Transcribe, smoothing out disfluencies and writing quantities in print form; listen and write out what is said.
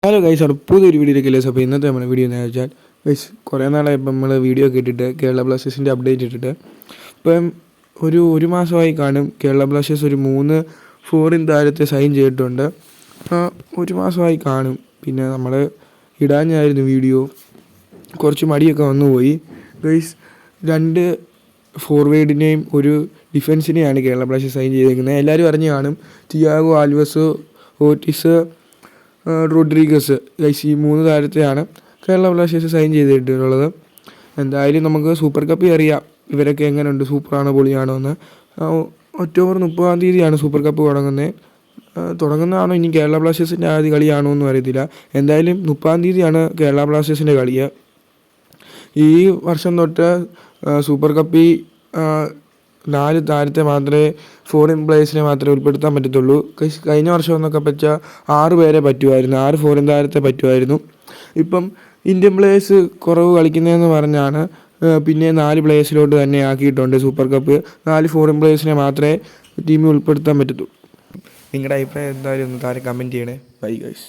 Hello guys, അവിടെ പുതിയൊരു വീഡിയോയിലേക്കല്ലേ. അപ്പോൾ ഇന്നത്തെ നമ്മുടെ വീഡിയോ എന്ന് വെച്ചാൽ ഗൈസ് കുറേ നാളായി ഇപ്പം നമ്മൾ വീഡിയോ ഒക്കെ ഇട്ടിട്ട് കേരള ബ്ലാസ്റ്റേഴ്സിൻ്റെ അപ്ഡേറ്റ് ഇട്ടിട്ട് ഇപ്പം ഒരു മാസമായി കാണും. കേരള ബ്ലാസ്റ്റേഴ്സ് ഒരു 3 ഫോറിൻ താരത്തെ സൈൻ ചെയ്തിട്ടുണ്ട്. ഒരു മാസമായി കാണും. പിന്നെ നമ്മൾ ഇടാഞ്ഞായിരുന്നു വീഡിയോ, കുറച്ച് മടിയൊക്കെ വന്നുപോയി ഗൈസ്. 2 ഫോർവേഡിനെയും ഒരു ഡിഫൻസിനെയാണ് കേരള ബ്ലാസ്റ്റേഴ്സ് സൈൻ ചെയ്തേക്കുന്നത്. എല്ലാവരും അറിഞ്ഞു കാണും. Thiago Alves, Ortiz, Rodriguez guys, ഈ 3 താരത്തെയാണ് കേരള ബ്ലാസ്റ്റേഴ്സ് സൈൻ ചെയ്തിട്ടുള്ളത്. എന്തായാലും നമുക്ക് സൂപ്പർ കപ്പിൽ അറിയാം ഇവരൊക്കെ എങ്ങനെയുണ്ട്, സൂപ്പറാണോ പൊളിയാണോ എന്ന്. ഒക്ടോബർ 30 സൂപ്പർ കപ്പ് തുടങ്ങുന്നതാണോ ഇനി കേരള ബ്ലാസ്റ്റേഴ്സിൻ്റെ ആദ്യ കളിയാണോ എന്നും അറിയത്തില്ല. എന്തായാലും 30 കേരള ബ്ലാസ്റ്റേഴ്സിൻ്റെ കളി. ഈ വർഷം തൊട്ട് സൂപ്പർ കപ്പിൽ 4 താരത്തെ മാത്രമേ, ഫോറിൻ പ്ലേയേഴ്സിനെ മാത്രമേ ഉൾപ്പെടുത്താൻ പറ്റത്തുള്ളൂ. കഴിഞ്ഞ വർഷം എന്നൊക്കെ വെച്ചാൽ 6 പേരെ പറ്റുമായിരുന്നു, 6 ഫോറിൻ താരത്തെ പറ്റുമായിരുന്നു. ഇപ്പം ഇന്ത്യൻ പ്ലേയേഴ്സ് കുറവ് കളിക്കുന്നതെന്ന് പറഞ്ഞാണ് പിന്നെ 4 പ്ലേയേഴ്സിലോട്ട് തന്നെ ആക്കിയിട്ടുണ്ട് സൂപ്പർ കപ്പ്. 4 ഫോറിൻ പ്ലേയേഴ്സിനെ മാത്രമേ ടീമിൽ ഉൾപ്പെടുത്താൻ പറ്റത്തുള്ളൂ. നിങ്ങളുടെ അഭിപ്രായം എന്തായാലും ഒന്ന് താഴെ കമൻറ്റ് ചെയ്യണേ. Bye guys.